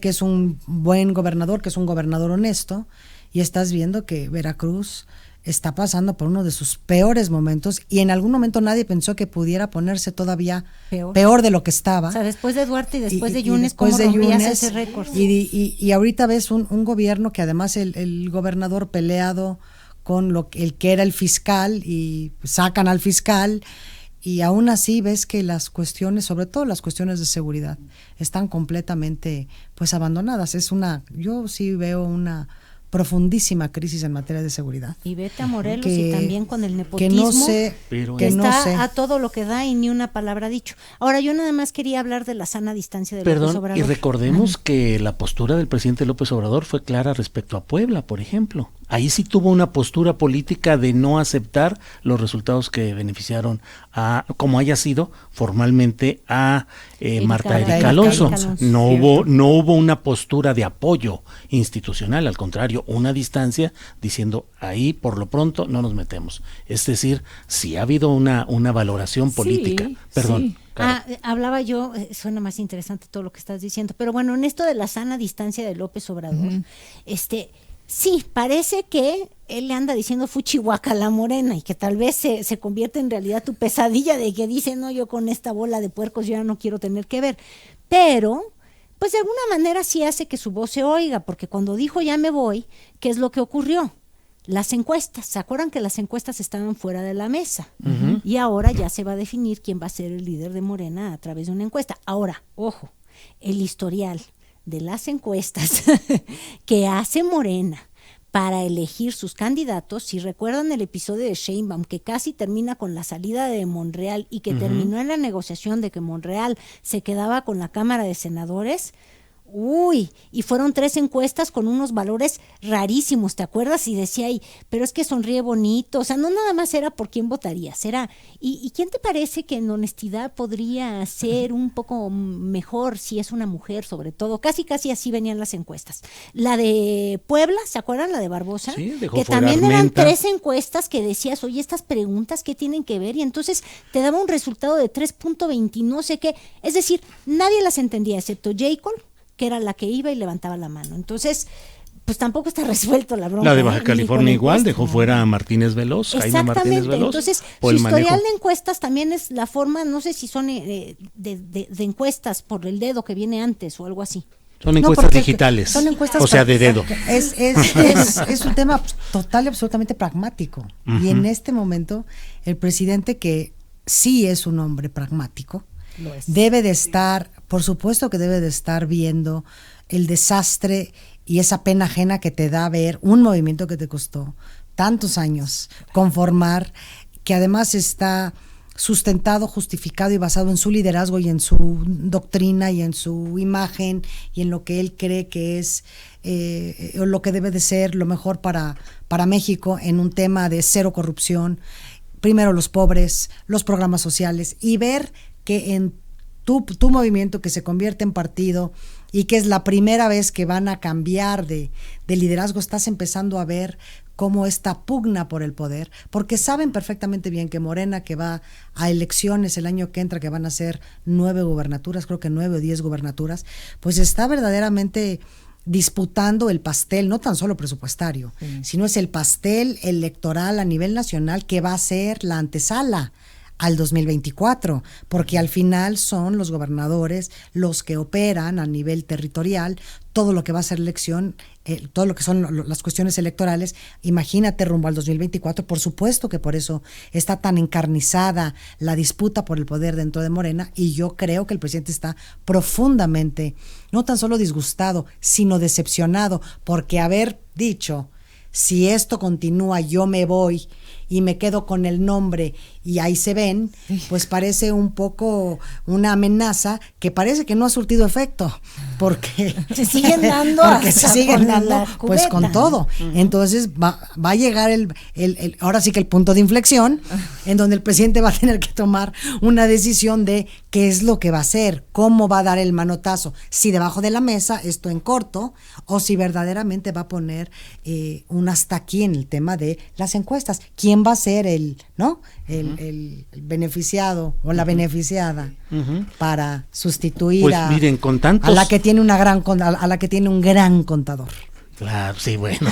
es un buen gobernador, que es un gobernador honesto, y estás viendo que Veracruz está pasando por uno de sus peores momentos, y en algún momento nadie pensó que pudiera ponerse todavía peor de lo que estaba. O sea, después de Duarte y después de Yunes, ¿cómo rompías ese récord? Y ahorita ves un gobierno que además el gobernador peleado con el que era el fiscal, y sacan al fiscal, y aún así ves que las cuestiones, sobre todo las cuestiones de seguridad, están completamente pues abandonadas. Yo sí veo una profundísima crisis en materia de seguridad. Y vete a Morelos y también con el nepotismo, que no sé, que está a todo lo que da y ni una palabra dicho. Ahora, yo nada más quería hablar de la sana distancia de López Obrador. Y recordemos que la postura del presidente López Obrador fue clara respecto a Puebla, por ejemplo. Ahí sí tuvo una postura política de no aceptar los resultados que beneficiaron como haya sido formalmente a Marta Erika Alonso. No hubo una postura de apoyo institucional, al contrario, una distancia diciendo, ahí por lo pronto no nos metemos. Es decir, sí ha habido una valoración política. Perdón. Sí. Claro. Hablaba yo, suena más interesante todo lo que estás diciendo, pero bueno, en esto de la sana distancia de López Obrador, sí, parece que él le anda diciendo fuchihuaca a la Morena y que tal vez se convierte en realidad tu pesadilla de que dice, no, yo con esta bola de puercos yo ya no quiero tener que ver. Pero, pues de alguna manera sí hace que su voz se oiga, porque cuando dijo ya me voy, ¿qué es lo que ocurrió? las encuestas. ¿Se acuerdan que las encuestas estaban fuera de la mesa? Y ahora ya se va a definir quién va a ser el líder de Morena a través de una encuesta. Ahora, ojo, el historial de las encuestas que hace Morena para elegir sus candidatos, si recuerdan el episodio de Sheinbaum, que casi termina con la salida de Monreal y que terminó en la negociación de que Monreal se quedaba con la Cámara de Senadores, y fueron 3 encuestas con unos valores rarísimos, ¿te acuerdas? Y decía ahí, pero es que sonríe bonito, o sea, no nada más era por quién votarías, era, ¿y quién te parece que en honestidad podría ser un poco mejor si es una mujer, sobre todo? Casi así venían las encuestas. La de Puebla, ¿se acuerdan? La de Barbosa, sí, que también eran 3 encuestas que decías, oye, estas preguntas, ¿qué tienen que ver? Y entonces te daba un resultado de 3.20 y no sé qué, es decir, nadie las entendía, excepto J. Cole, que era la que iba y levantaba la mano. Entonces, pues tampoco está resuelto la bronca. La de Baja California igual, dejó fuera a Martínez Veloz, Jaime Martínez Veloz. Entonces, su historial de encuestas también es la forma, no sé si son de encuestas por el dedo que viene antes o algo así. Son encuestas digitales, son encuestas, o sea, de dedo. Es un tema total y absolutamente pragmático. Y en este momento, el presidente, que sí es un hombre pragmático, debe de estar, por supuesto que debe de estar viendo el desastre y esa pena ajena que te da ver un movimiento que te costó tantos años conformar, que además está sustentado, justificado y basado en su liderazgo y en su doctrina y en su imagen y en lo que él cree que es lo que debe de ser lo mejor para México en un tema de cero corrupción, primero los pobres, los programas sociales, y ver que en tu movimiento, que se convierte en partido y que es la primera vez que van a cambiar de liderazgo, estás empezando a ver cómo esta pugna por el poder, porque saben perfectamente bien que Morena, que va a elecciones el año que entra, que van a ser 9 gubernaturas, creo que 9 o 10 gubernaturas, pues está verdaderamente disputando el pastel, no tan solo presupuestario, sino es el pastel electoral a nivel nacional que va a ser la antesala al 2024, porque al final son los gobernadores los que operan a nivel territorial todo lo que va a ser elección, todo lo que son las cuestiones electorales. Imagínate rumbo al 2024, por supuesto que por eso está tan encarnizada la disputa por el poder dentro de Morena, y yo creo que el presidente está profundamente, no tan solo disgustado, sino decepcionado, porque haber dicho, si esto continúa yo me voy y me quedo con el nombre y ahí se ven, pues parece un poco una amenaza que parece que no ha surtido efecto, porque se siguen dando, pues con todo. Entonces va a llegar ahora sí que el punto de inflexión en donde el presidente va a tener que tomar una decisión de qué es lo que va a hacer, cómo va a dar el manotazo, si debajo de la mesa, esto en corto, o si verdaderamente va a poner un hasta aquí en el tema de las encuestas. ¿Quién va a ser el beneficiado o la beneficiada para sustituir pues miren, con tantos... a la que tiene a la que tiene un gran contador? Claro, sí, bueno.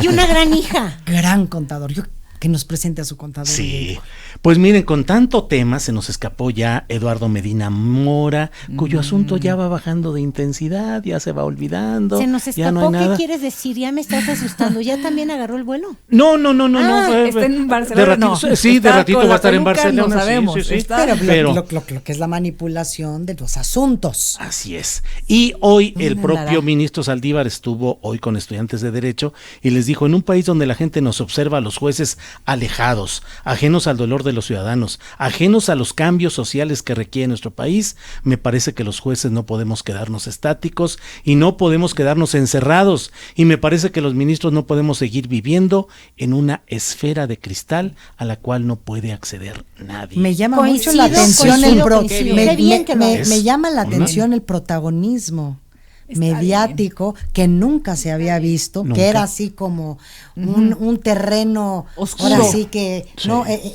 Y una gran hija. Gran contador. Que nos presente a su contador. Sí, pues miren, con tanto tema se nos escapó ya Eduardo Medina Mora, cuyo asunto ya va bajando de intensidad, ya se va olvidando. Se nos escapó, ya no hay nada. ¿Qué quieres decir? Ya me estás asustando, ¿ya también agarró el vuelo? No. Está en Barcelona. De ratito va a estar en Barcelona. No sabemos. Sí. Pero lo que es la manipulación de los asuntos. Así es. Y hoy el propio ministro Saldívar estuvo hoy con estudiantes de Derecho y les dijo, en un país donde la gente nos observa a los jueces alejados, ajenos al dolor de los ciudadanos, ajenos a los cambios sociales que requiere nuestro país, me parece que los jueces no podemos quedarnos estáticos y no podemos quedarnos encerrados, y me parece que los ministros no podemos seguir viviendo en una esfera de cristal a la cual no puede acceder nadie. Me llama mucho la atención me llama la atención el protagonismo mediático que nunca se había visto, que era así como un terreno oscuro, ahora sí que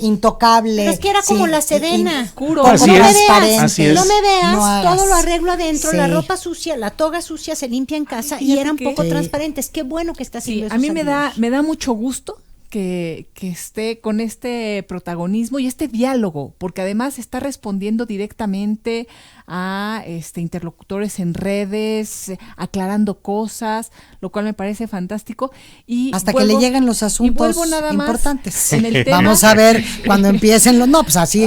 intocable. Pero es que era como la Sedena, oscuro, así no es. No me veas, no hagas. todo lo arreglo adentro, la ropa sucia, la toga sucia se limpia en casa y eran poco transparentes. Qué bueno que está haciendo eso. A mí me da mucho gusto que esté con este protagonismo y este diálogo, porque además está respondiendo directamente a interlocutores en redes, aclarando cosas, lo cual me parece fantástico. Y hasta que le lleguen los asuntos importantes. En el tema. Vamos a ver cuando empiecen los, no, pues así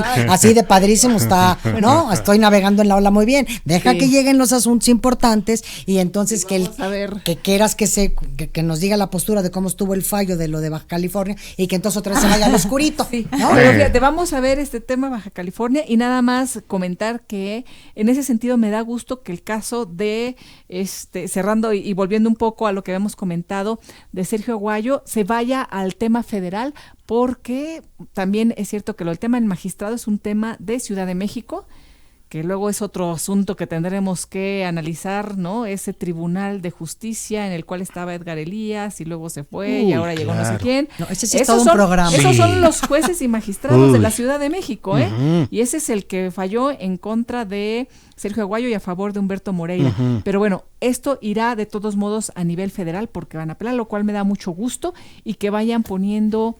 de padrísimo está, ¿no? Estoy navegando en la ola muy bien. Deja que lleguen los asuntos importantes y entonces que quieras que nos diga la postura de cómo estuvo el fallo de lo de Baja California y que entonces otra vez se vaya al oscurito. Sí. ¿No? Pero fíjate, vamos a ver este tema Baja California y nada más comentar que en ese sentido me da gusto que el caso de cerrando y volviendo un poco a lo que habíamos comentado de Sergio Aguayo se vaya al tema federal, porque también es cierto que el tema del magistrado es un tema de Ciudad de México, que luego es otro asunto que tendremos que analizar, ¿no? Ese tribunal de justicia en el cual estaba Edgar Elías y luego se fue y ahora llegó no sé quién. No, ese sí es todo un programa. Esos son los jueces y magistrados de la Ciudad de México, ¿eh? Y ese es el que falló en contra de Sergio Aguayo y a favor de Humberto Moreira. Pero bueno, esto irá de todos modos a nivel federal porque van a apelar, lo cual me da mucho gusto y que vayan poniendo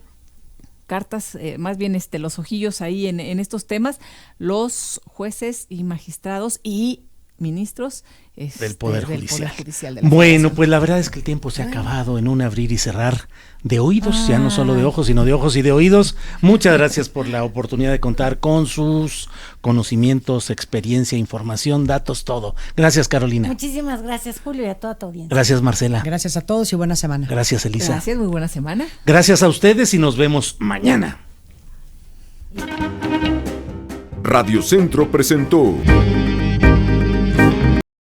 cartas, más bien los ojillos ahí en estos temas, los jueces y magistrados y ministros del Poder Judicial. De la Bueno, pues la verdad es que el tiempo se ha acabado en un abrir y cerrar de oídos, ya no solo de ojos, sino de ojos y de oídos. Muchas gracias por la oportunidad de contar con sus conocimientos, experiencia, información, datos, todo. Gracias, Carolina. Muchísimas gracias, Julio, y a toda tu audiencia. Gracias, Marcela. Gracias a todos y buena semana. Gracias, Elisa. Gracias, muy buena semana. Gracias a ustedes y nos vemos mañana. Radio Centro presentó